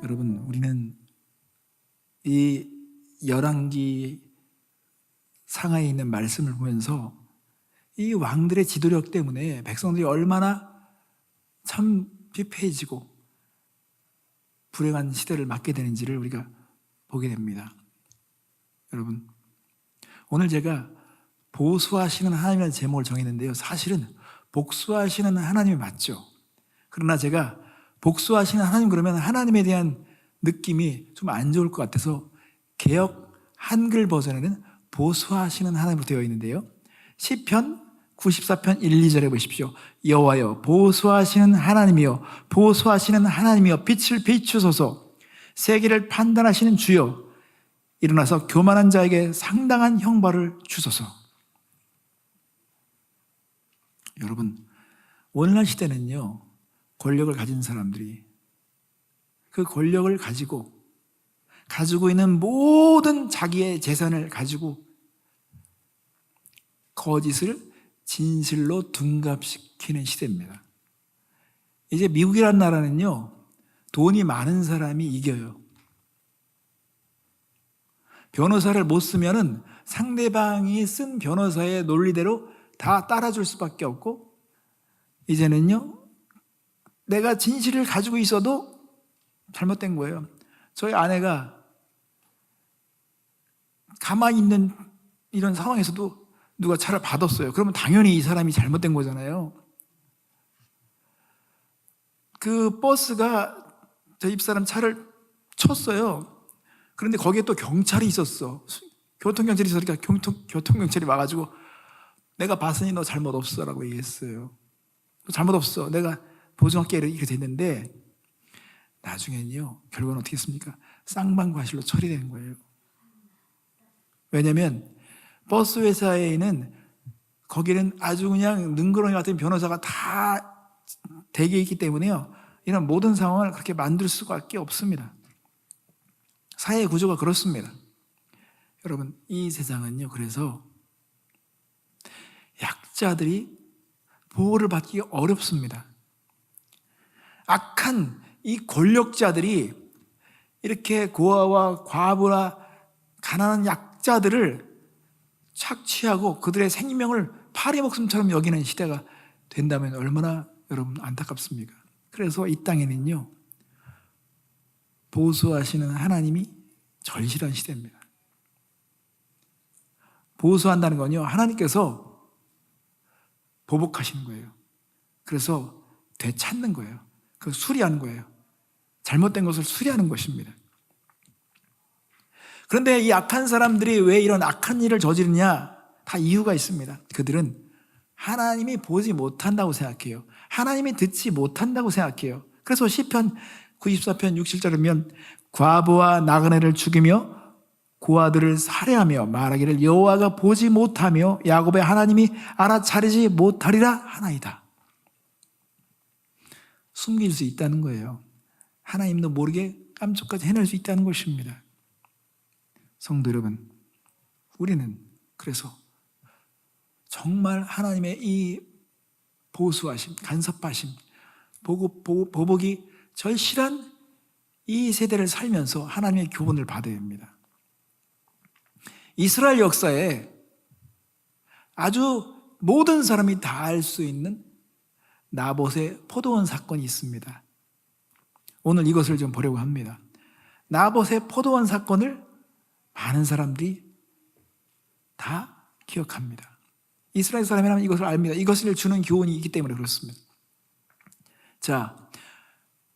여러분, 우리는 이 열왕기 상하에 있는 말씀을 보면서 이 왕들의 지도력 때문에 백성들이 얼마나 참 피폐해지고 불행한 시대를 맞게 되는지를 우리가 보게 됩니다. 여러분, 오늘 제가 보수하시는 하나님이라는 제목을 정했는데요, 사실은 복수하시는 하나님이 맞죠. 그러나 제가 복수하시는 하나님 그러면 하나님에 대한 느낌이 좀 안 좋을 것 같아서 개역 한글 버전에는 보수하시는 하나님으로 되어 있는데요, 시편 94편 1, 2절에 보십시오. 여호와여, 보수하시는 하나님이여, 보수하시는 하나님이여, 빛을 비추소서. 세계를 판단하시는 주여, 일어나서 교만한 자에게 상당한 형벌을 주소서. 여러분, 오늘날 시대는요, 권력을 가진 사람들이 그 권력을 가지고 있는 모든 자기의 재산을 가지고 거짓을 진실로 둔갑시키는 시대입니다. 이제 미국이라는 나라는요, 돈이 많은 사람이 이겨요. 변호사를 못 쓰면은 상대방이 쓴 변호사의 논리대로 다 따라줄 수밖에 없고, 이제는요, 내가 진실을 가지고 있어도 잘못된 거예요. 저희 아내가 가만히 있는 이런 상황에서도 누가 차를 받았어요. 그러면 당연히 이 사람이 잘못된 거잖아요. 그 버스가 저 집사람 차를 쳤어요. 그런데 거기에 또 경찰이 있었어. 교통경찰이 있으니까 교통경찰이 와가지고 내가 봤으니 너 잘못 없어 라고 얘기했어요. 너 잘못 없어. 내가 보증할게 이렇게 됐는데 나중에는요, 결과는 어떻게 했습니까? 쌍방과실로 처리되는 거예요. 왜냐하면 버스 회사에는 거기는 아주 그냥 능그러니 같은 변호사가 다 대기에 있기 때문에요, 이런 모든 상황을 그렇게 만들 수밖에 없습니다. 사회 구조가 그렇습니다. 여러분, 이 세상은요, 그래서 약자들이 보호를 받기 어렵습니다. 악한 이 권력자들이 이렇게 고아와 과부나 가난한 약자들을 착취하고 그들의 생명을 파리 목숨처럼 여기는 시대가 된다면 얼마나 여러분 안타깝습니까? 그래서 이 땅에는요, 보수하시는 하나님이 절실한 시대입니다. 보수한다는 건요, 하나님께서 보복하시는 거예요. 그래서 되찾는 거예요. 그 수리하는 거예요. 잘못된 것을 수리하는 것입니다. 그런데 이 악한 사람들이 왜 이런 악한 일을 저지르냐? 다 이유가 있습니다. 그들은 하나님이 보지 못한다고 생각해요. 하나님이 듣지 못한다고 생각해요. 그래서 시편 94편 6, 7절이면 과부와 나그네를 죽이며 고아들을 살해하며 말하기를 여호와가 보지 못하며 야곱의 하나님이 알아차리지 못하리라 하나이다. 숨길 수 있다는 거예요. 하나님도 모르게 깜짝까지 해낼 수 있다는 것입니다. 성도 여러분, 우리는 그래서 정말 하나님의 이 보수하심, 간섭하심, 보복이 절실한 이 세대를 살면서 하나님의 교훈을 받아야 합니다. 이스라엘 역사에 아주 모든 사람이 다 알 수 있는 나봇의 포도원 사건이 있습니다. 오늘 이것을 좀 보려고 합니다. 나봇의 포도원 사건을 많은 사람들이 다 기억합니다. 이스라엘 사람이라면 이것을 압니다. 이것을 주는 교훈이 있기 때문에 그렇습니다. 자,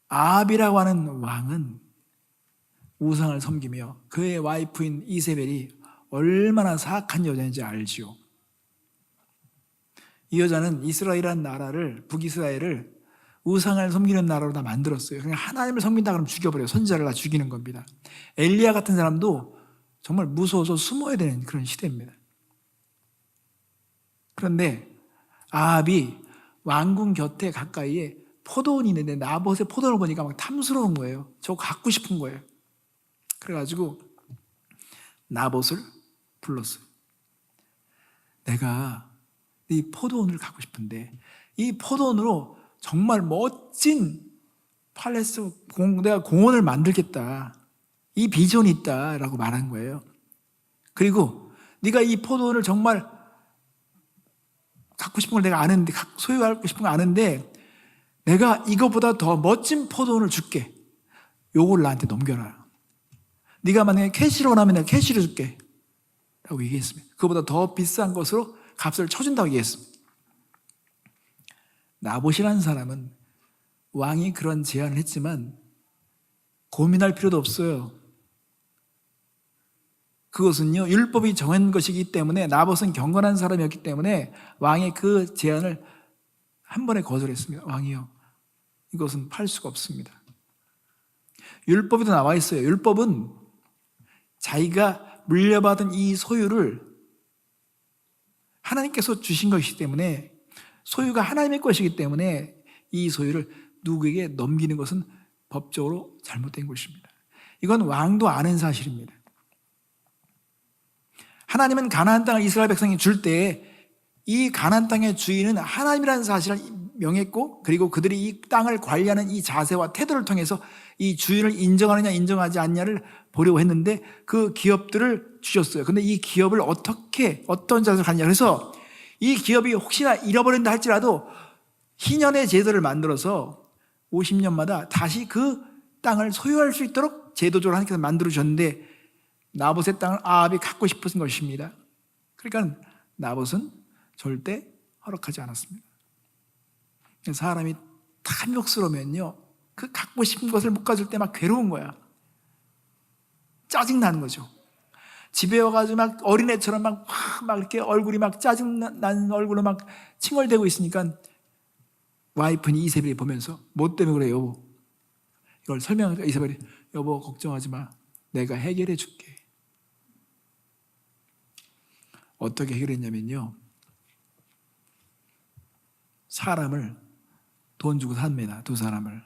아합이라고 하는 왕은 우상을 섬기며 그의 와이프인 이세벨이 얼마나 사악한 여자인지 알지요. 이 여자는 이스라엘이라는 나라를, 북이스라엘을 우상을 섬기는 나라로 다 만들었어요. 그냥 하나님을 섬긴다 그러면 죽여버려요. 선지자를 다 죽이는 겁니다. 엘리야 같은 사람도 정말 무서워서 숨어야 되는 그런 시대입니다. 그런데 아합이 왕궁 곁에 가까이에 포도원이 있는데 나봇의 포도원을 보니까 막 탐스러운 거예요. 저거 갖고 싶은 거예요. 그래가지고 나봇을 불렀어요. 내가 이 포도원을 갖고 싶은데 이 포도원으로 정말 멋진 내가 공원을 만들겠다. 이 비전이 있다라고 말한 거예요. 그리고 네가 이 포도원을 정말 갖고 싶은 걸 내가 아는데, 소유하고 싶은 걸 아는데 내가 이거보다 더 멋진 포도원을 줄게. 요걸 나한테 넘겨라. 네가 만약에 캐시를 원하면 내가 캐시를 줄게 라고 얘기했습니다. 그거보다 더 비싼 것으로 값을 쳐준다고 얘기했습니다. 나봇이라는 사람은 왕이 그런 제안을 했지만 고민할 필요도 없어요. 그것은요, 율법이 정한 것이기 때문에, 나봇은 경건한 사람이었기 때문에 왕의 그 제안을 한 번에 거절했습니다. 왕이요, 이것은 팔 수가 없습니다. 율법에도 나와 있어요. 율법은 자기가 물려받은 이 소유를 하나님께서 주신 것이기 때문에, 소유가 하나님의 것이기 때문에 이 소유를 누구에게 넘기는 것은 법적으로 잘못된 것입니다. 이건 왕도 아는 사실입니다. 하나님은 가나안 땅을 이스라엘 백성이 줄 때 이 가나안 땅의 주인은 하나님이라는 사실을 명했고, 그리고 그들이 이 땅을 관리하는 이 자세와 태도를 통해서 이 주인을 인정하느냐 인정하지 않느냐를 보려고 했는데 그 기업들을 주셨어요. 근데 이 기업을 어떤 자세로 가느냐, 그래서 이 기업이 혹시나 잃어버린다 할지라도 희년의 제도를 만들어서 50년마다 다시 그 땅을 소유할 수 있도록 제도적으로 하나님께서 만들어 주셨는데, 나봇의 땅을 아합이 갖고 싶은 것입니다. 그러니까 나봇은 절대 허락하지 않았습니다. 사람이 탐욕스러우면요, 그 갖고 싶은 것을 못 가질 때 막 괴로운 거야. 짜증나는 거죠. 집에 와가지고 막 어린애처럼 막 이렇게 얼굴이 막 짜증나는 얼굴로 막 칭얼대고 있으니까 와이프는 이세벨이 보면서 뭐 때문에 그래 여보, 이걸 설명하니까 이세벨이 여보 걱정하지 마, 내가 해결해 줄게. 어떻게 해결했냐면요, 사람을 돈 주고 삽니다. 두 사람을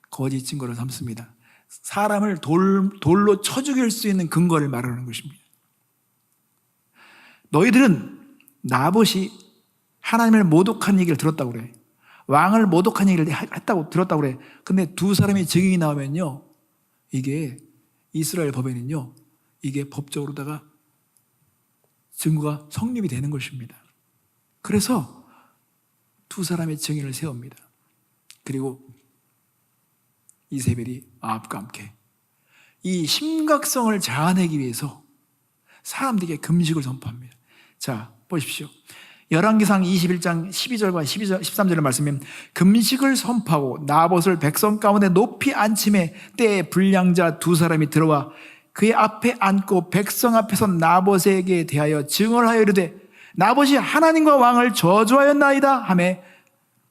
거짓 증거를 삼습니다. 사람을 돌로 쳐 죽일 수 있는 근거를 말하는 것입니다. 너희들은 나봇이 하나님을 모독한 얘기를 들었다고 그래. 왕을 모독한 얘기를 들었다고 그래. 근데 두 사람의 증인이 나오면요, 이게 이스라엘 법에는요, 이게 법적으로다가 증거가 성립이 되는 것입니다. 그래서 두 사람의 증인을 세웁니다. 그리고 이세벨이 아합과 함께 이 심각성을 자아내기 위해서 사람들에게 금식을 선포합니다. 자, 보십시오. 열왕기상 21장 12절과 13절의 말씀은 금식을 선포하고 나봇을 백성 가운데 높이 앉힘에 때에 불량자 두 사람이 들어와 그의 앞에 앉고 백성 앞에서 나봇에게 대하여 증언을 하여 이르되 나봇이 하나님과 왕을 저주하였나이다 하매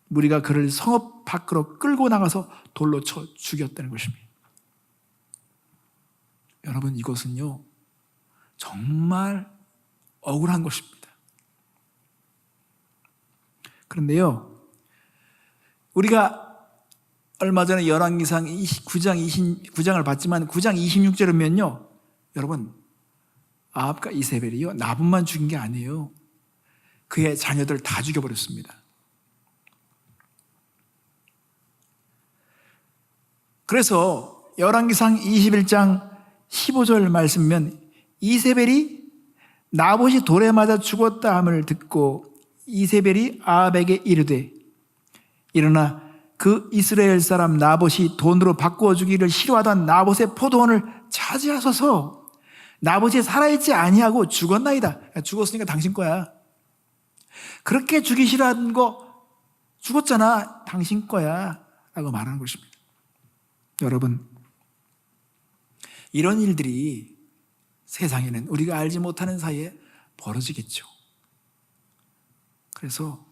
무리가 그를 성읍 밖으로 끌고 나가서 돌로 쳐 죽였다는 것입니다. 여러분, 이것은요 정말 억울한 것입니다. 그런데요, 우리가 얼마 전에 열왕기상 9장을 봤지만 9장 26절을 보면요, 여러분, 아합과 이세벨이요 나봇만 죽인 게 아니에요. 그의 자녀들 다 죽여버렸습니다. 그래서 열왕기상 21장 15절 말씀이면 이세벨이 나봇이 돌에 맞아 죽었다 함을 듣고 이세벨이 아합에게 이르되 일어나 그 이스라엘 사람 나봇이 돈으로 바꾸어 주기를 싫어하던 나봇의 포도원을 차지하소서. 나봇이 살아있지 아니하고 죽었나이다. 죽었으니까 당신 거야. 그렇게 죽이 싫어하는 거 죽었잖아, 당신 거야 라고 말하는 것입니다. 여러분, 이런 일들이 세상에는 우리가 알지 못하는 사이에 벌어지겠죠. 그래서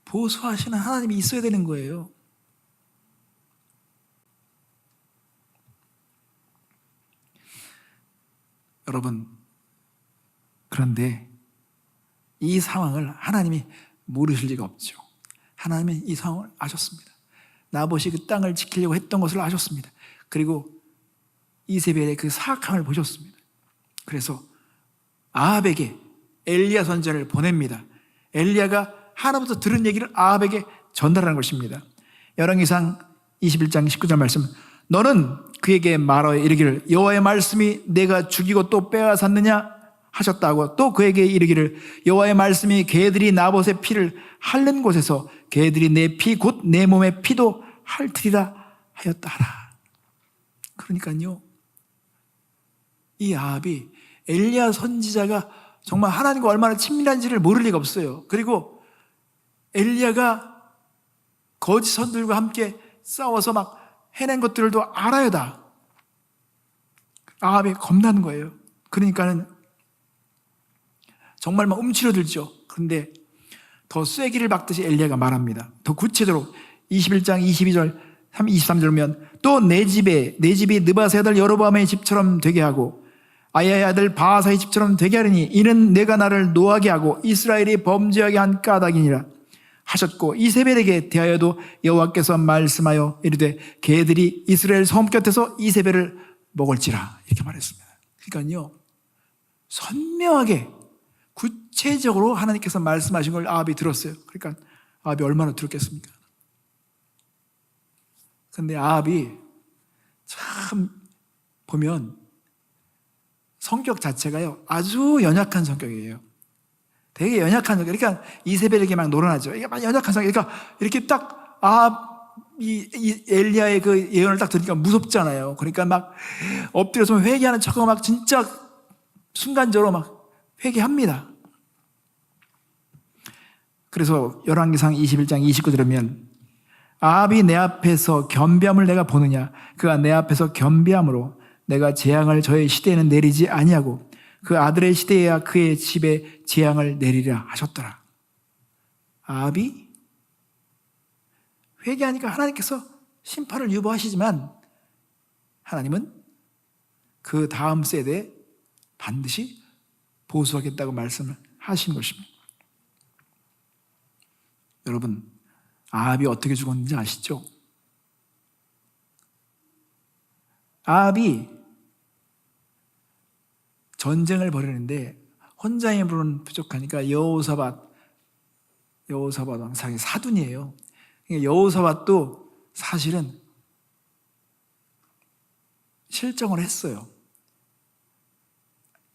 보수하시는 하나님이 있어야 되는 거예요. 여러분, 그런데 이 상황을 하나님이 모르실 리가 없죠. 하나님은 이 상황을 아셨습니다. 나봇이 그 땅을 지키려고 했던 것을 아셨습니다. 그리고 이세벨의 그 사악함을 보셨습니다. 그래서 아합에게 엘리야 선지자를 보냅니다. 엘리야가 하나님부터 들은 얘기를 아합에게 전달하는 것입니다. 열왕기상 21장 19절 말씀, 너는 그에게 말하여 이르기를 여호와의 말씀이 내가 죽이고 또 빼앗았느냐 하셨다고, 또 그에게 이르기를 여호와의 말씀이 개들이 나봇의 피를 핥는 곳에서 개들이 내 피 곧 내 몸의 피도 핥으리라 하였다라. 그러니까요, 이 아합이 엘리야 선지자가 정말 하나님과 얼마나 친밀한지를 모를 리가 없어요. 그리고 엘리야가 거짓 선들과 함께 싸워서 막 해낸 것들도 알아야 다. 아합이 겁나는 거예요. 그러니까는 정말 막 움츠러들죠. 그런데 더 쐐기를 박듯이 엘리야가 말합니다. 더 구체적으로 21장 22절 23절면 또 내 집이 느바세 아들 여로보암의 집처럼 되게 하고 아야의 아들 바하사의 집처럼 되게 하리니 이는 내가 나를 노하게 하고 이스라엘이 범죄하게 한 까닭이니라 하셨고, 이세벨에게 대하여도 여호와께서 말씀하여 이르되 개들이 이스라엘 섬 곁에서 이세벨을 먹을지라 이렇게 말했습니다. 그러니까요, 선명하게 구체적으로 하나님께서 말씀하신 걸 아합이 들었어요. 그러니까 아합이 얼마나 들었겠습니까? 근데 아합이 참 보면 성격 자체가요 아주 연약한 성격이에요. 되게 연약한 성격. 그러니까 이세벨에게 막 놀아나죠. 이게 막 연약한 성격. 그러니까 이렇게 딱 이 엘리야의 그 예언을 딱 들으니까 무섭잖아요. 그러니까 막 엎드려서 회개하는 척하고 막 진짜 순간적으로 막 회개합니다. 그래서 열왕기상 21장 29절이면 아합이 내 앞에서 겸비함을 내가 보느냐, 그가 내 앞에서 겸비함으로 내가 재앙을 저의 시대에는 내리지 아니하고 그 아들의 시대에야 그의 집에 재앙을 내리라 하셨더라. 아합이 회개하니까 하나님께서 심판을 유보하시지만 하나님은 그 다음 세대에 반드시 보수하겠다고 말씀을 하신 것입니다. 여러분, 아합이 어떻게 죽었는지 아시죠? 아합이 전쟁을 벌이는데 혼자 힘으로는 부족하니까 여호사밧 왕 사둔이에요. 여호사밧도 사실은 실정을 했어요.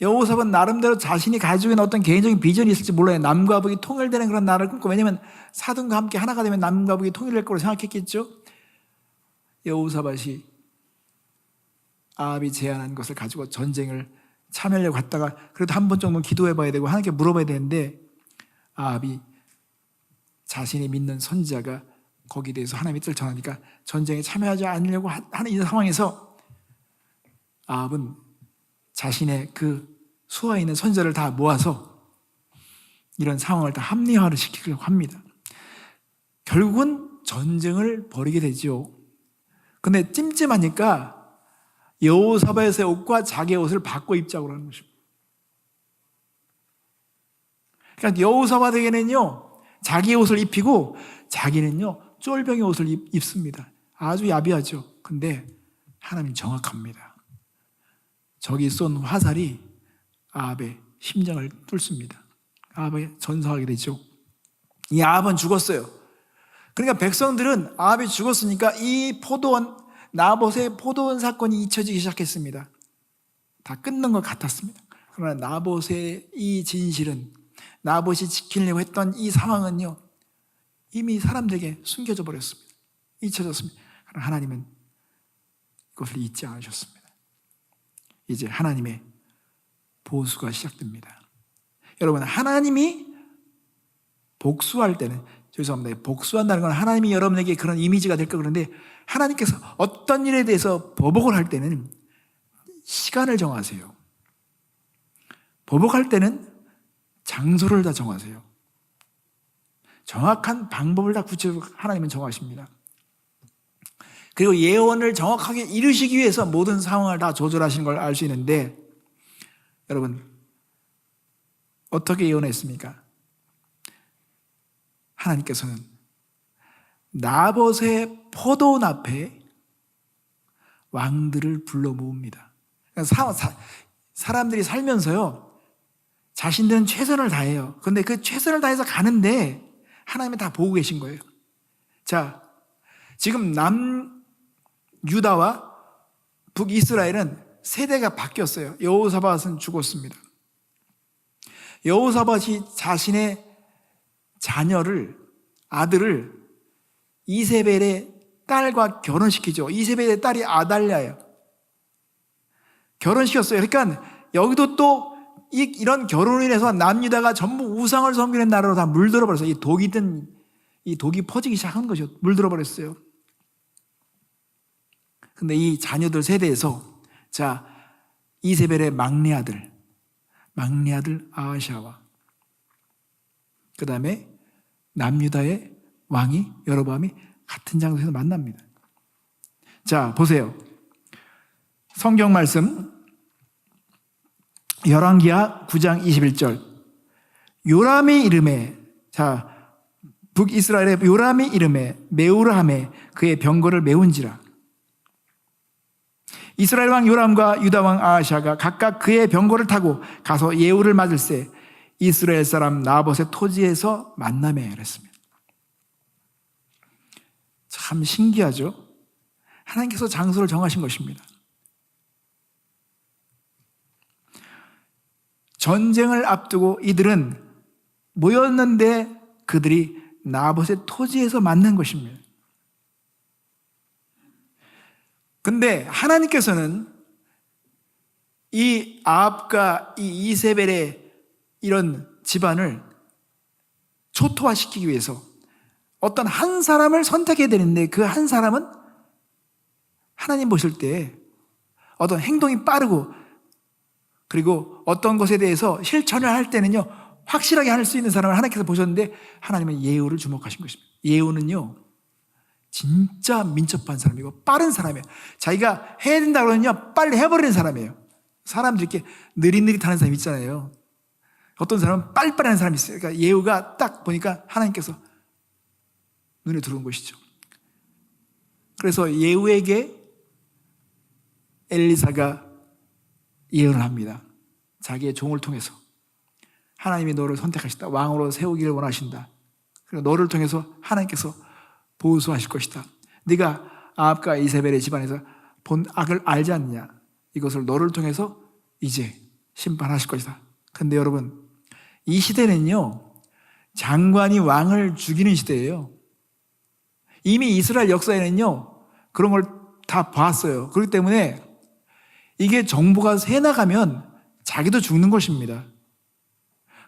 여호사밧 나름대로 자신이 가지고 있는 어떤 개인적인 비전이 있을지 몰라요. 남과 북이 통일되는 그런 나라를 꿈꿔. 왜냐하면 사둔과 함께 하나가 되면 남과 북이 통일될 거로 생각했겠죠. 여호사밧이 아합이 제안한 것을 가지고 전쟁을 참여하려고 갔다가 그래도 한 번 정도는 기도해 봐야 되고 하나님께 물어봐야 되는데, 아합이 자신이 믿는 선지자가 거기에 대해서 하나님의 뜻을 전하니까 전쟁에 참여하지 않으려고 하는 이 상황에서 아합은 자신의 그 수하에 있는 선지자를 다 모아서 이런 상황을 다 합리화를 시키려고 합니다. 결국은 전쟁을 벌이게 되죠. 근데 찜찜하니까 여호사밧의 옷과 자기의 옷을 바꿔 입자고 하는 것입니다. 그러니까 여호사밧에게는요 자기의 옷을 입히고 자기는요 쫄병의 옷을 입습니다. 아주 야비하죠. 근데 하나님은 정확합니다. 저기 쏜 화살이 아합의 심장을 뚫습니다. 아합이 전사하게 되죠. 이 아합은 죽었어요. 그러니까 백성들은 아합이 죽었으니까 이 나봇의 포도원 사건이 잊혀지기 시작했습니다. 다 끝난 것 같았습니다. 그러나 나봇의 이 진실은, 나봇이 지키려고 했던 이 상황은요 이미 사람들에게 숨겨져 버렸습니다. 잊혀졌습니다. 그러나 하나님은 그것을 잊지 않으셨습니다. 이제 하나님의 보수가 시작됩니다. 여러분, 하나님이 복수할 때는, 죄송합니다, 복수한다는 건 하나님이 여러분에게 그런 이미지가 될까 그런데, 하나님께서 어떤 일에 대해서 보복을 할 때는 시간을 정하세요. 보복할 때는 장소를 다 정하세요. 정확한 방법을 다 구체적으로 하나님은 정하십니다. 그리고 예언을 정확하게 이루시기 위해서 모든 상황을 다 조절하시는 걸 알 수 있는데, 여러분 어떻게 예언했습니까? 하나님께서는 나봇의 포도원 앞에 왕들을 불러 모읍니다. 그러니까 사람들이 살면서요 자신들은 최선을 다해요. 그런데 그 최선을 다해서 가는데 하나님이 다 보고 계신 거예요. 자, 지금 남유다와 북이스라엘은 세대가 바뀌었어요. 여호사밧은 죽었습니다. 여호사밧이 자신의 아들을 이세벨의 딸과 결혼시키죠. 이세벨의 딸이 아달랴예요. 결혼시켰어요. 그러니까 여기도 또 이런 결혼을 인해서 남유다가 전부 우상을 섬기는 나라로 다 물들어 버렸어요. 이 독이 퍼지기 시작한 것이죠. 물들어 버렸어요. 근데 이 자녀들 세대에서 이세벨의 막내 아들 아하시아와 그 다음에 남유다의 왕이 여로보암이 같은 장소에서 만납니다. 자, 보세요. 성경 말씀 열왕기하 9장 21절. 요람이 이름에, 북이스라엘의 요람이 이름에 메우라 하매 그의 병거를 메운지라. 이스라엘 왕 요람과 유다 왕 아하시아가 각각 그의 병거를 타고 가서 예후를 맞을새 이스라엘 사람 나봇의 토지에서 만나매 그랬습니다. 참 신기하죠? 하나님께서 장소를 정하신 것입니다. 전쟁을 앞두고 이들은 모였는데 그들이 나봇의 토지에서 만난 것입니다. 근데 하나님께서는 이 아합과 이 이세벨의 이런 집안을 초토화시키기 위해서 어떤 한 사람을 선택해야 되는데 그 한 사람은 하나님 보실 때 어떤 행동이 빠르고 그리고 어떤 것에 대해서 실천을 할 때는요 확실하게 할 수 있는 사람을 하나님께서 보셨는데 하나님은 예후를 주목하신 것입니다. 예후는요 진짜 민첩한 사람이고 빠른 사람이에요. 자기가 해야 된다고 그러면요 빨리 해버리는 사람이에요. 사람들이 이렇게 느릿느릿하는 사람 있잖아요. 어떤 사람은 빨리빨리 하는 사람이 있어요. 그러니까 예후가 딱 보니까 하나님께서 눈에 들어온 것이죠. 그래서 예후에게 엘리사가 예언을 합니다. 자기의 종을 통해서 하나님이 너를 선택하셨다. 왕으로 세우기를 원하신다. 그리고 너를 통해서 하나님께서 보수하실 것이다. 네가 아합과 이세벨의 집안에서 본 악을 알지 않느냐. 이것을 너를 통해서 이제 심판하실 것이다. 근데 여러분 이 시대는요 장관이 왕을 죽이는 시대예요. 이미 이스라엘 역사에는요 그런 걸 다 봤어요. 그렇기 때문에 이게 정보가 새나가면 자기도 죽는 것입니다.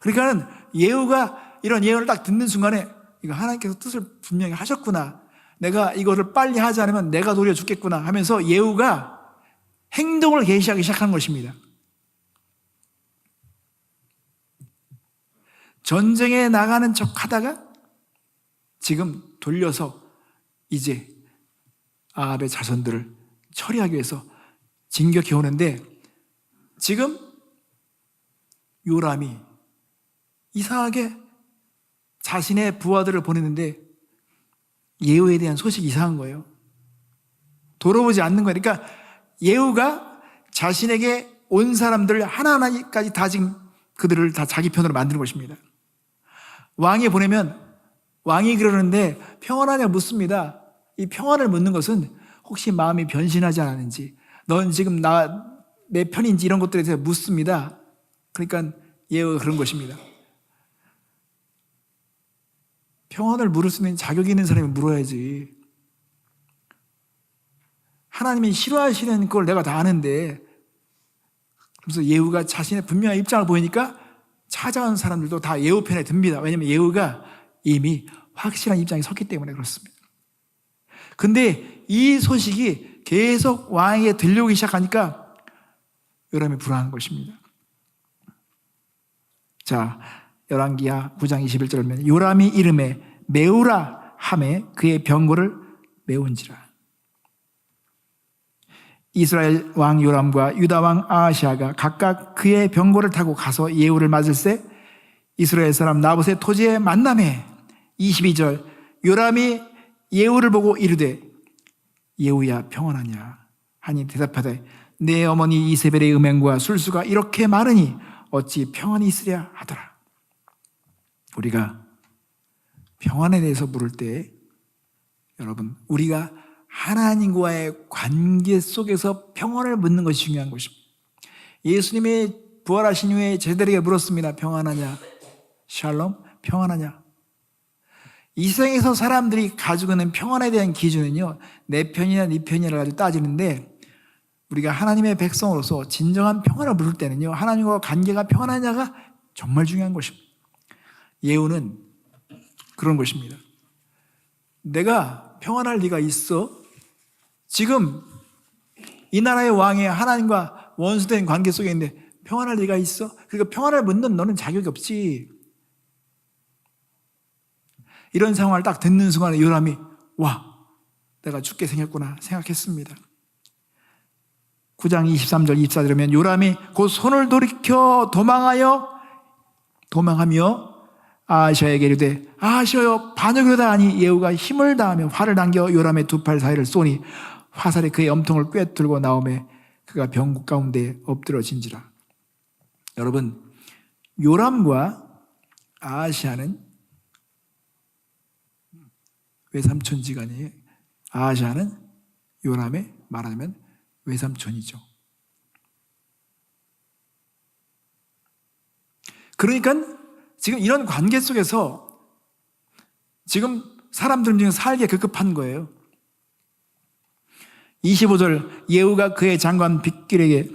그러니까는 예후가 이런 예언을 딱 듣는 순간에 이거 하나님께서 뜻을 분명히 하셨구나. 내가 이거를 빨리 하지 않으면 내가 도리어 죽겠구나 하면서 예후가 행동을 개시하기 시작한 것입니다. 전쟁에 나가는 척 하다가 지금 돌려서 이제 아합의 자손들을 처리하기 위해서 진격해 오는데 지금 요람이 이상하게 자신의 부하들을 보냈는데 예후에 대한 소식이 이상한 거예요. 돌아보지 않는 거예요. 그러니까 예후가 자신에게 온 사람들 하나하나까지 다 지금 그들을 다 자기 편으로 만드는 것입니다. 왕이 보내면 왕이 그러는데 평안하냐 묻습니다. 이 평안을 묻는 것은 혹시 마음이 변신하지 않았는지 넌 지금 내 편인지 이런 것들에 대해서 묻습니다. 그러니까 예후가 그런 것입니다. 평안을 물을 수 있는 자격이 있는 사람이 물어야지. 하나님이 싫어하시는 걸 내가 다 아는데 그래서 예후가 자신의 분명한 입장을 보이니까 찾아온 사람들도 다 예후 편에 듭니다. 왜냐하면 예후가 이미 확실한 입장에 섰기 때문에 그렇습니다. 근데 이 소식이 계속 왕에게 들려오기 시작하니까 요람이 불안한 것입니다. 자, 열왕기하 9장 21절을 보면 요람이 이름에 메우라 하매 그의 병거를 메운지라. 이스라엘 왕 요람과 유다 왕 아하시아가 각각 그의 병거를 타고 가서 예후를 맞을새 이스라엘 사람 나봇의 토지에 만나매 22절 요람이 예후를 보고 이르되 예후야 평안하냐 하니 대답하되 내 어머니 이세벨의 음행과 술수가 이렇게 많으니 어찌 평안이 있으랴 하더라. 우리가 평안에 대해서 물을 때 여러분, 우리가 하나님과의 관계 속에서 평안을 묻는 것이 중요한 것입니다. 예수님이 부활하신 후에 제자들에게 물었습니다. 평안하냐? 샬롬, 평안하냐? 이 세상에서 사람들이 가지고 있는 평안에 대한 기준은요, 내 편이냐 네 편이냐 가지고 따지는데, 우리가 하나님의 백성으로서 진정한 평안을 물을 때는요, 하나님과 관계가 평안하냐가 정말 중요한 것입니다. 예우는 그런 것입니다. 내가 평안할 리가 있어? 지금 이 나라의 왕이 하나님과 원수된 관계 속에 있는데 평안할 리가 있어? 그러니까 평안을 묻는 너는 자격이 없지. 이런 상황을 딱 듣는 순간에 요람이 와, 내가 죽게 생겼구나 생각했습니다. 9장 23절 24절에 보면 요람이 곧 손을 돌이켜 도망하며 아하시아에게 이르되 아하시아여 반역이로다 하니 예후가 힘을 다하며 활을 당겨 요람의 두 팔 사이를 쏘니 화살이 그의 염통을 꿰뚫고 나오매 그가 병국 가운데 엎드러진지라. 여러분, 요람과 아하시아는 외삼촌지간이에요. 아하시아는 요람의 말하자면 외삼촌이죠. 그러니까 지금 이런 관계 속에서 지금 사람들 중에 살기에 급급한 거예요. 25절 예후가 그의 장관 빗갈에게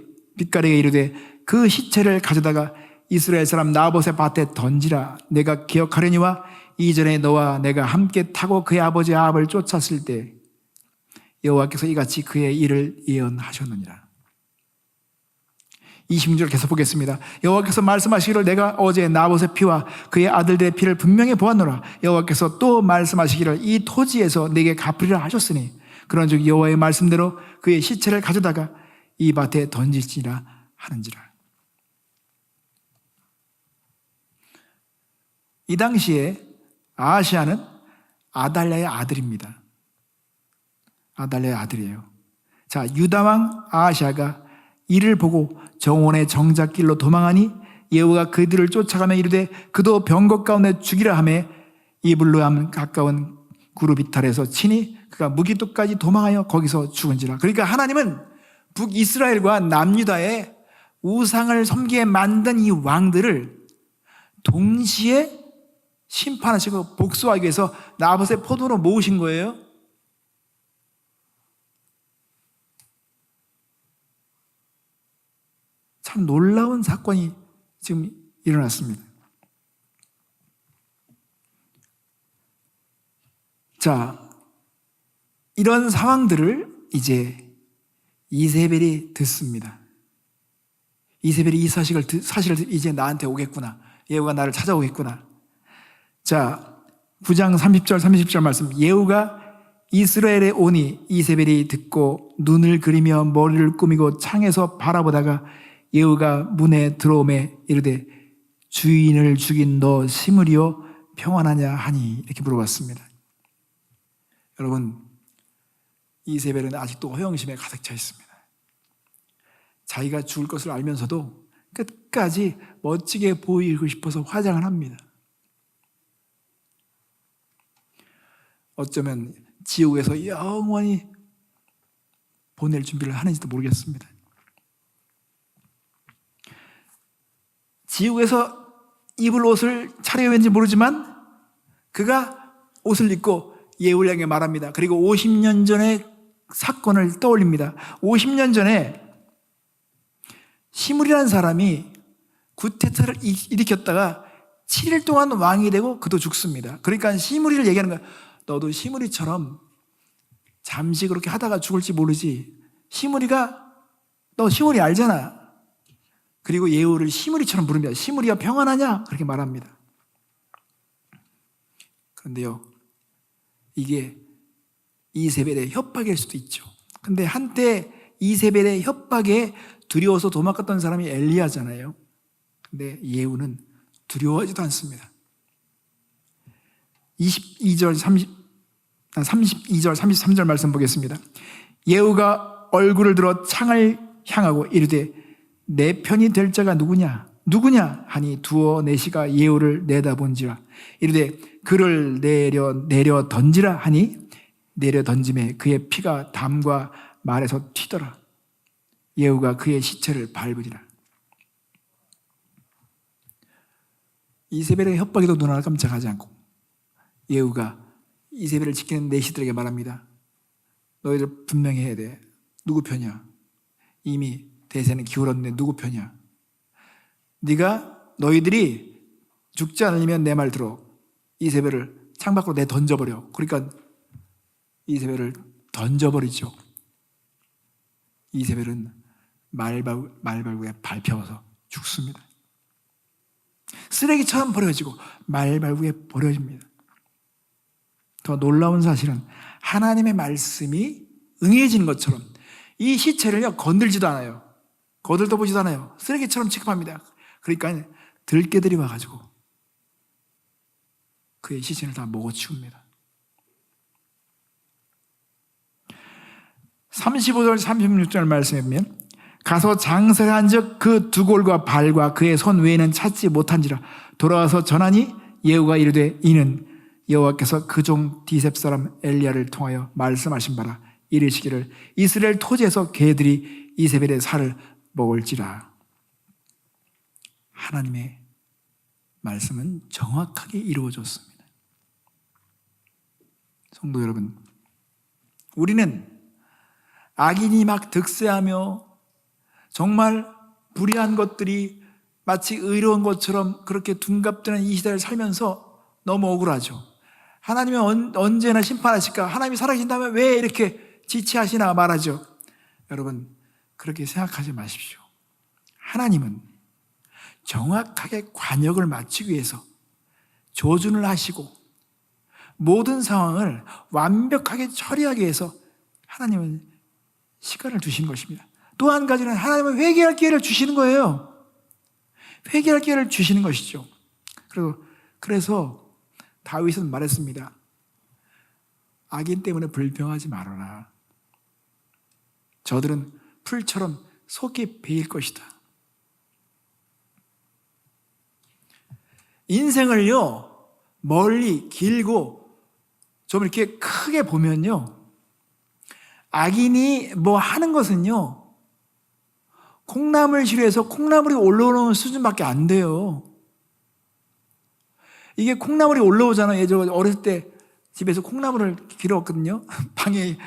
이르되 그 시체를 가져다가 이스라엘 사람 나봇의 밭에 던지라. 내가 기억하려니와 이전에 너와 내가 함께 타고 그의 아버지 아합을 쫓았을 때 여호와께서 이같이 그의 일을 예언하셨느니라. 26절 계속 보겠습니다. 여호와께서 말씀하시기를 내가 어제 나봇의 피와 그의 아들들의 피를 분명히 보았노라. 여호와께서 또 말씀하시기를 이 토지에서 내게 갚으리라 하셨으니 그런즉 여호와의 말씀대로 그의 시체를 가져다가 이 밭에 던질지라 하는지라. 이 당시에 아하시아는 아달랴의 아들입니다. 아달랴의 아들이에요. 자, 유다왕 아하시아가 이를 보고 정원의 정작길로 도망하니 예후가 그들을 쫓아가며 이르되 그도 병거 가운데 죽이라 하며 이블루함 가까운 구르비탈에서 치니 그가 무기토까지 도망하여 거기서 죽은지라. 그러니까 하나님은 북이스라엘과 남유다의 우상을 섬기게 만든 이 왕들을 동시에 심판하시고 복수하기 위해서 나봇의 포도로 모으신 거예요. 참 놀라운 사건이 지금 일어났습니다. 자, 이런 상황들을 이제 이세벨이 듣습니다. 이세벨이 이 사실을 이제 나한테 오겠구나. 예후가 나를 찾아오겠구나. 자, 9장 30절 30절 말씀. 예후가 이스라엘에 오니 이세벨이 듣고 눈을 그리며 머리를 꾸미고 창에서 바라보다가 예후가 문에 들어오매 이르되 주인을 죽인 너 시므리요 평안하냐 하니 이렇게 물어봤습니다. 여러분, 이세벨은 아직도 허영심에 가득 차 있습니다. 자기가 죽을 것을 알면서도 끝까지 멋지게 보이고 싶어서 화장을 합니다. 어쩌면 지옥에서 영원히 보낼 준비를 하는지도 모르겠습니다. 지옥에서 입을 옷을 차려입는지 모르지만 그가 옷을 입고 예후를 향해 말합니다. 그리고 50년 전의 사건을 떠올립니다. 50년 전에 시므리라는 사람이 구테타를 일으켰다가 7일 동안 왕이 되고 그도 죽습니다. 그러니까 시므리를 얘기하는 거야. 너도 시므리처럼 잠시 그렇게 하다가 죽을지 모르지. 너 시므리 알잖아. 그리고 예후를 시므리처럼 부릅니다. 시므리야 평안하냐? 그렇게 말합니다. 그런데요, 이게 이세벨의 협박일 수도 있죠. 근데 한때 이세벨의 협박에 두려워서 도망갔던 사람이 엘리야잖아요. 근데 예후는 두려워하지도 않습니다. 32절 33절 말씀 보겠습니다. 예후가 얼굴을 들어 창을 향하고 이르되 내 편이 될 자가 누구냐 하니 두어 내시가 예후를 내다본지라. 이르되 그를 내려 던지라 하니 내려 던짐에 그의 피가 담과 말에서 튀더라. 예후가 그의 시체를 밟으리라. 이세벨의 협박에도 눈 하나 깜짝하지 않고 예후가 이세벨을 지키는 내시들에게 말합니다. 너희들 분명히 해야 돼. 누구 편이야? 이미 대세는 기울었는데 누구 편이야? 너희들이 죽지 않으면 내 말 들어. 이세벨을 창밖으로 내 던져버려. 그러니까 이세벨을 던져버리죠. 이세벨은 말발굽에 밟혀서 죽습니다. 쓰레기처럼 버려지고 말발굽에 버려집니다. 더 놀라운 사실은 하나님의 말씀이 응해지는 것처럼 이 시체를요 건들지도 않아요. 거들떠 보지도 않아요. 쓰레기처럼 취급합니다. 그러니까 들개들이 와가지고 그의 시신을 다 먹어치웁니다. 35절 36절 말씀에 보면 가서 장사를 한즉 그 두 골과 발과 그의 손 외에는 찾지 못한지라. 돌아와서 전하니 예후가 이르되 이는 여호와께서 그 종 디셉 사람 엘리야를 통하여 말씀하신 바라. 이르시기를 이스라엘 토지에서 개들이 이세벨의 살을 먹을지라. 하나님의 말씀은 정확하게 이루어졌습니다. 성도 여러분, 우리는 악인이 막 득세하며 정말 불의한 것들이 마치 의로운 것처럼 그렇게 둔갑되는 이 시대를 살면서 너무 억울하죠. 하나님은 언제나 심판하실까? 하나님이 살아계신다면 왜 이렇게 지체하시나 말하죠. 여러분, 그렇게 생각하지 마십시오. 하나님은 정확하게 관역을 맞추기 위해서 조준을 하시고 모든 상황을 완벽하게 처리하기 위해서 하나님은 시간을 주신 것입니다. 또 한 가지는 하나님은 회개할 기회를 주시는 거예요. 회개할 기회를 주시는 것이죠. 그래서 다윗은 말했습니다. 악인 때문에 불평하지 말아라. 저들은 풀처럼 속이 베일 것이다. 인생을요 멀리 길고 좀 이렇게 크게 보면요 악인이 뭐 하는 것은요 콩나물 시루에서 콩나물이 올라오는 수준밖에 안 돼요. 이게 콩나물이 올라오잖아요. 예전에 어렸을 때 집에서 콩나물을 길었거든요. 방에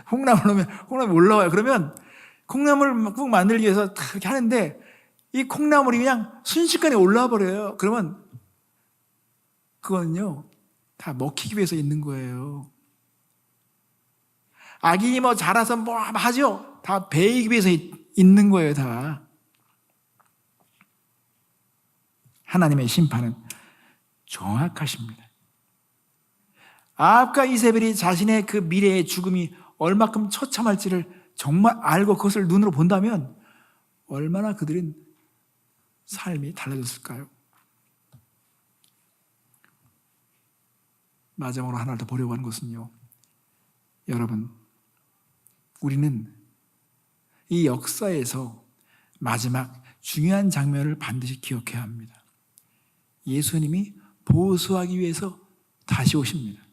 콩나물 넣으면 콩나물이 올라와요. 그러면 콩나물 국 만들기 위해서 다 이렇게 하는데 이 콩나물이 그냥 순식간에 올라와 버려요. 그러면 그거는요 다 먹히기 위해서 있는 거예요. 악인이 뭐 자라서 뭐 하죠. 다 베이기 위해서 있는 거예요. 다. 하나님의 심판은 정확하십니다. 아합과 이세벨이 자신의 그 미래의 죽음이 얼마큼 처참할지를 정말 알고 그것을 눈으로 본다면 얼마나 그들은 삶이 달라졌을까요? 마지막으로 하나를 더 보려고 하는 것은요, 여러분, 우리는 이 역사에서 마지막 중요한 장면을 반드시 기억해야 합니다. 예수님이 보수하기 위해서 다시 오십니다.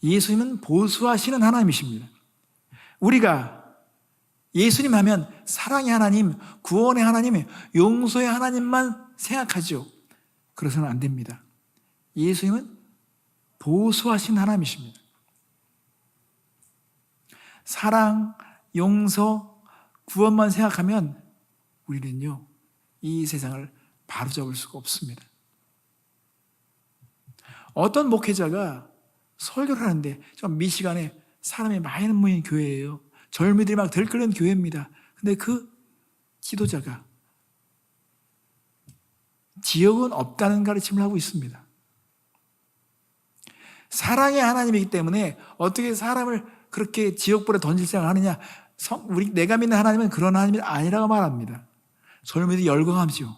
예수님은 보수하시는 하나님이십니다. 우리가 예수님 하면 사랑의 하나님, 구원의 하나님, 용서의 하나님만 생각하죠. 그래서는 안 됩니다. 예수님은 보수하신 하나님이십니다. 사랑, 용서, 구원만 생각하면 우리는요 이 세상을 바로잡을 수가 없습니다. 어떤 목회자가 설교를 하는데 좀 미시간에 사람이 많이 모인 교회예요. 젊은이들이 막 들끓는 교회입니다. 근데 그 지도자가 지옥은 없다는 가르침을 하고 있습니다. 사랑의 하나님이기 때문에 어떻게 사람을 그렇게 지옥불에 던질 생각을 하느냐. 내가 믿는 하나님은 그런 하나님이 아니라고 말합니다. 젊은이들이 열광하죠.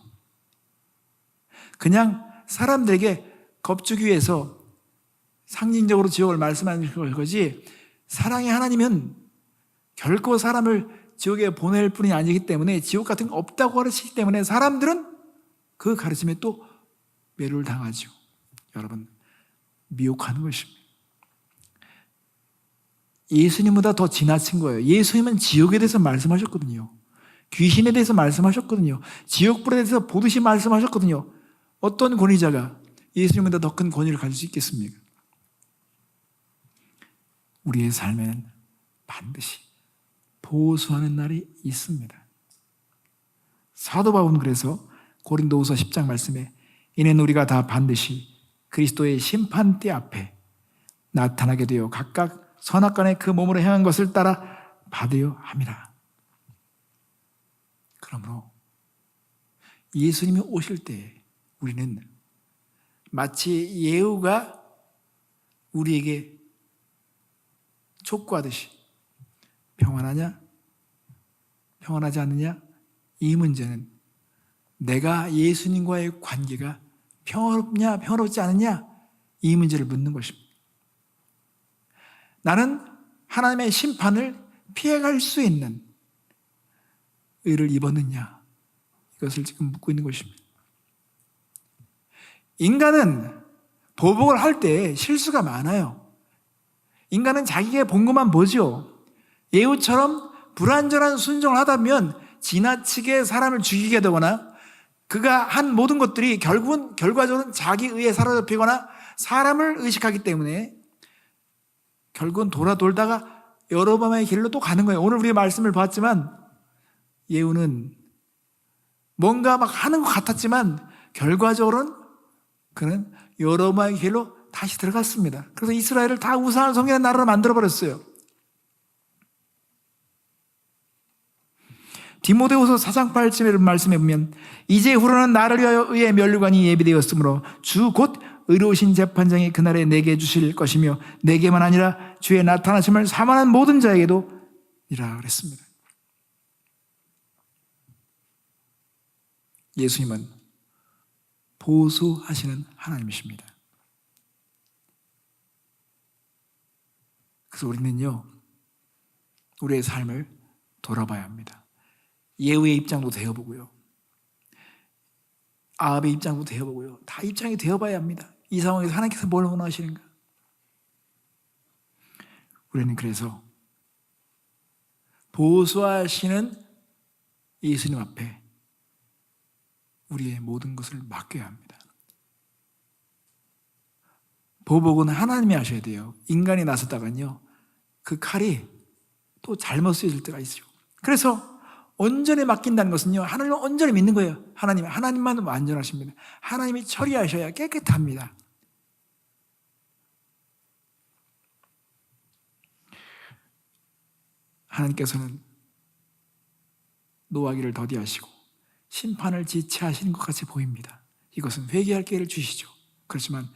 그냥 사람들에게 겁주기 위해서 상징적으로 지옥을 말씀하는 거지, 사랑의 하나님은 결코 사람을 지옥에 보낼 뿐이 아니기 때문에 지옥 같은 거 없다고 가르치기 때문에 사람들은 그 가르침에 또 매료를 당하죠. 여러분, 미혹하는 것입니다. 예수님보다 더 지나친 거예요. 예수님은 지옥에 대해서 말씀하셨거든요. 귀신에 대해서 말씀하셨거든요. 지옥불에 대해서 보듯이 말씀하셨거든요. 어떤 권위자가 예수님보다 더 큰 권위를 가질 수 있겠습니까? 우리의 삶에는 반드시 보수하는 날이 있습니다. 사도 바울은 그래서 고린도후서 10장 말씀에 이는 우리가 다 반드시 그리스도의 심판대 앞에 나타나게 되어 각각 선악간에 그 몸으로 행한 것을 따라 받으려 함이라. 그러므로 예수님이 오실 때 우리는 마치 예후가 우리에게 촉구하듯이 평안하냐? 평안하지 않느냐? 이 문제는 내가 예수님과의 관계가 평화롭냐? 평화롭지 않느냐? 이 문제를 묻는 것입니다. 나는 하나님의 심판을 피해갈 수 있는 의를 입었느냐? 이것을 지금 묻고 있는 것입니다. 인간은 보복을 할 때 실수가 많아요. 인간은 자기가 본 것만 보죠. 예후처럼 불완전한 순종을 하다 보면 지나치게 사람을 죽이게 되거나 그가 한 모든 것들이 결국은 결과적으로는 자기 의에 사로잡히거나 사람을 의식하기 때문에 결국은 돌다가 여로보암의 길로 또 가는 거예요. 오늘 우리 말씀을 봤지만 예후는 뭔가 막 하는 것 같았지만 결과적으로는 그는 여로보암의 길로 다시 들어갔습니다. 그래서 이스라엘을 다 우상을 섬기는 나라로 만들어버렸어요. 디모데후서 4장 8절의 말씀에 보면 이제후로는 나를 위하여 의의 면류관이 예비되었으므로 주 곧 의로우신 재판장이 그날에 내게 주실 것이며 내게만 아니라 주의 나타나심을 사모하는 모든 자에게도 이라 그랬습니다. 예수님은 보수하시는 하나님이십니다. 그래서 우리는요, 우리의 삶을 돌아봐야 합니다. 예후의 입장도 되어보고요, 아합의 입장도 되어보고요, 다 입장이 되어봐야 합니다. 이 상황에서 하나님께서 뭘 원하시는가? 우리는 그래서 보수하시는 예수님 앞에 우리의 모든 것을 맡겨야 합니다. 보복은 하나님이 하셔야 돼요. 인간이 나섰다가요, 그 칼이 또 잘못 쓰여질 때가 있어요. 그래서 온전히 맡긴다는 것은요, 하나님을 온전히 믿는 거예요. 하나님만 완전하십니다. 하나님이 처리하셔야 깨끗합니다. 하나님께서는 노하기를 더디하시고 심판을 지체하시는 것 같이 보입니다. 이것은 회개할 기회를 주시죠. 그렇지만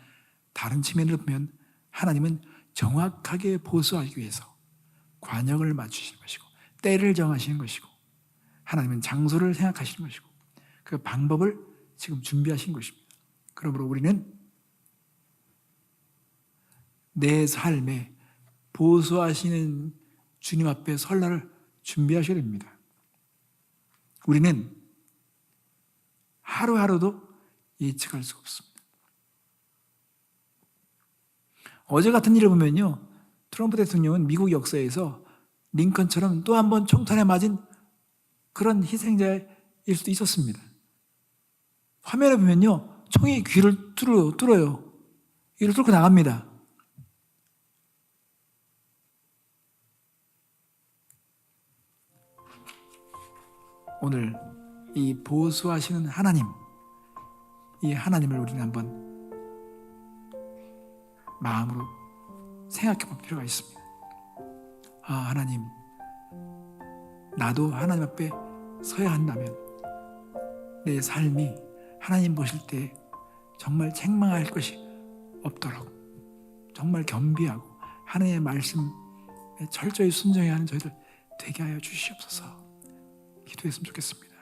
다른 측면으로 보면 하나님은 정확하게 보수하기 위해서 관역을 맞추시는 것이고 때를 정하시는 것이고 하나님은 장소를 생각하시는 것이고 그 방법을 지금 준비하신 것입니다. 그러므로 우리는 내 삶에 보수하시는 주님 앞에 설 날을 준비하셔야 됩니다. 우리는 하루하루도 예측할 수가 없습니다. 어제 같은 일을 보면요, 트럼프 대통령은 미국 역사에서 링컨처럼 또 한 번 총탄에 맞은 그런 희생자일 수도 있었습니다. 화면에 보면요, 총이 귀를 뚫어요. 귀를 뚫고 나갑니다. 오늘 이 보수하시는 하나님, 이 하나님을 우리는 한번 마음으로 생각해 볼 필요가 있습니다. 아, 하나님, 나도 하나님 앞에 서야 한다면 내 삶이 하나님 보실 때 정말 책망할 것이 없도록 정말 겸비하고 하나님의 말씀에 철저히 순종해야 하는 저희들 되게 하여 주시옵소서. 기도했으면 좋겠습니다.